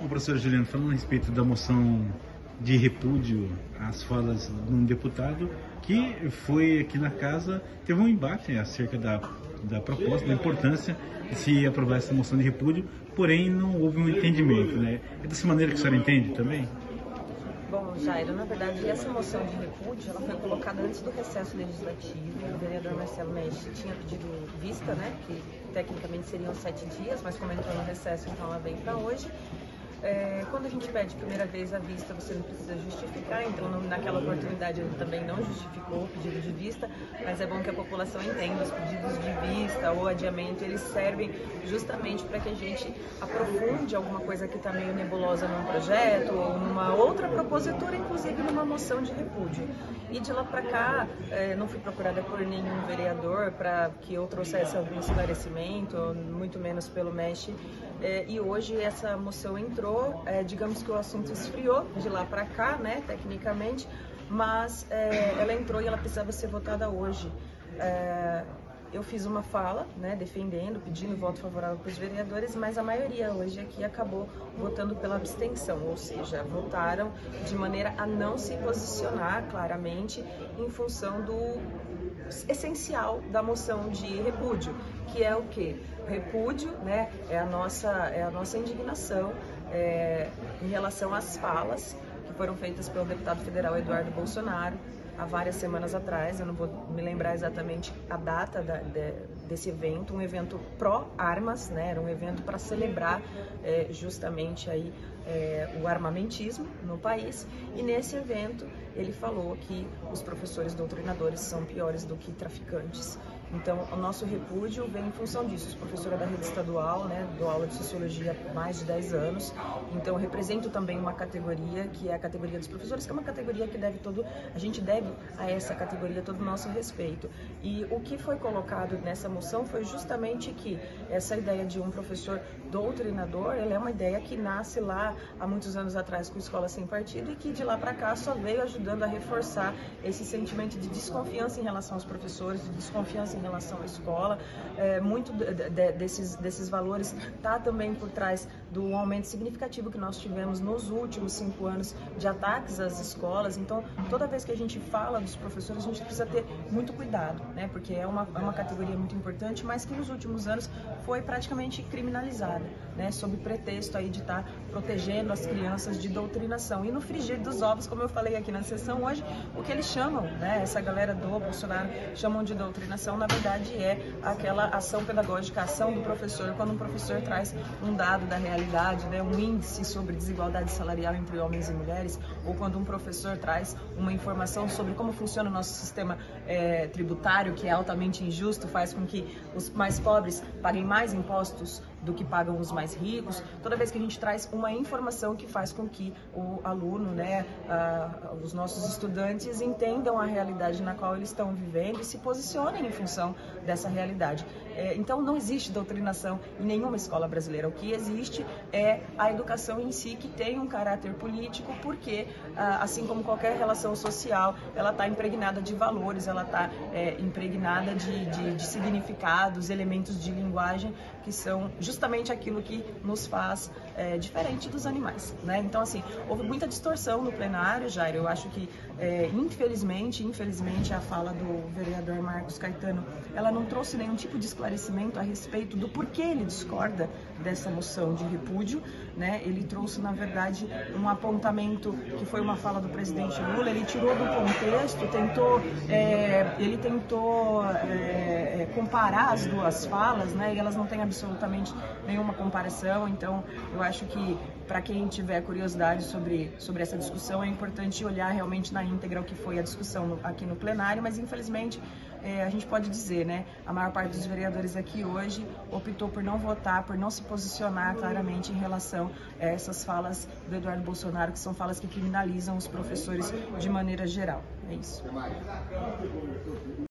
o professor Juliano, falando a respeito da moção de repúdio às falas de um deputado que foi aqui na casa, teve um embate acerca da proposta, da importância de se aprovar essa moção de repúdio, porém não houve um entendimento, né? É dessa maneira que a senhora entende também? Bom, Jairo, na verdade, essa moção de repúdio ela foi colocada antes do recesso legislativo. O vereador Marcelo Mestre tinha pedido vista, né, que tecnicamente seriam 7 dias, mas como entrou no recesso, então ela vem para hoje. Quando a gente pede primeira vez a vista, você não precisa justificar, então naquela oportunidade ele também não justificou o pedido de vista, mas é bom que a população entenda, os pedidos de vista ou adiamento, eles servem justamente para que a gente aprofunde alguma coisa que está meio nebulosa num projeto ou numa outra propositura, inclusive numa moção de repúdio. E de lá para cá, não fui procurada por nenhum vereador para que eu trouxesse algum esclarecimento, muito menos pelo MESH, e hoje essa moção entrou. Digamos que o assunto esfriou de lá para cá, né, tecnicamente, mas ela entrou e ela precisava ser votada hoje. Eu fiz uma fala, né, defendendo, pedindo voto favorável para os vereadores, mas a maioria hoje aqui acabou votando pela abstenção, ou seja, votaram de maneira a não se posicionar claramente em função do essencial da moção de repúdio, que é o quê? Repúdio, né, é a nossa indignação em relação às falas que foram feitas pelo deputado federal Eduardo Bolsonaro há várias semanas atrás. Eu não vou me lembrar exatamente a data desse evento, um evento pró-armas, né? Era um evento para celebrar justamente aí o armamentismo no país, e nesse evento ele falou que os professores doutrinadores são piores do que traficantes. Então, o nosso repúdio vem em função disso. Eu sou professora da rede estadual, né, dou aula de sociologia há mais de 10 anos, então eu represento também uma categoria, que é a categoria dos professores, que é uma categoria que a gente deve a essa categoria todo o nosso respeito. E o que foi colocado nessa moção foi justamente que essa ideia de um professor doutrinador, ela é uma ideia que nasce lá há muitos anos atrás com a Escola Sem Partido e que de lá para cá só veio ajudando a reforçar esse sentimento de desconfiança em relação aos professores, de desconfiança em relação à escola. Muito desses valores está também por trás do aumento significativo que nós tivemos nos últimos 5 anos de ataques às escolas. Então, toda vez que a gente fala dos professores, a gente precisa ter muito cuidado, né? Porque é uma categoria muito importante, mas que nos últimos anos foi praticamente criminalizada, né? Sob pretexto aí de estar protegendo as crianças de doutrinação. E no frigir dos ovos, como eu falei aqui na sessão hoje, o que eles chamam, né? Essa galera do Bolsonaro chamam de doutrinação, na verdade é aquela ação pedagógica, a ação do professor, quando um professor traz um dado da realidade, né? Um índice sobre desigualdade salarial entre homens e mulheres, ou quando um professor traz uma informação sobre como funciona o nosso sistema tributário, que é altamente injusto, faz com que os mais pobres paguem mais impostos do que pagam os mais ricos. Toda vez que a gente traz uma informação que faz com que o aluno, né, os nossos estudantes entendam a realidade na qual eles estão vivendo e se posicionem em função dessa realidade. Então não existe doutrinação em nenhuma escola brasileira. O que existe é a educação em si, que tem um caráter político, porque assim como qualquer relação social, ela está impregnada de valores, ela está impregnada de significados, elementos de linguagem que são justamente aquilo que nos faz diferente dos animais, né? Então, assim, houve muita distorção no plenário, Jairo. Eu acho que, infelizmente, a fala do vereador Marcos Caetano, ela não trouxe nenhum tipo de esclarecimento a respeito do porquê ele discorda dessa moção de repúdio, né? Ele trouxe, na verdade, um apontamento que foi uma fala do presidente Lula. Ele tirou do contexto, ele tentou comparar as duas falas, né? E elas não têm absolutamente nenhuma comparação. Então, eu acho que para quem tiver curiosidade sobre essa discussão, é importante olhar realmente na íntegra o que foi a discussão aqui no plenário, mas infelizmente a gente pode dizer, né, a maior parte dos vereadores aqui hoje optou por não votar, por não se posicionar claramente em relação a essas falas do Eduardo Bolsonaro, que são falas que criminalizam os professores de maneira geral. É isso.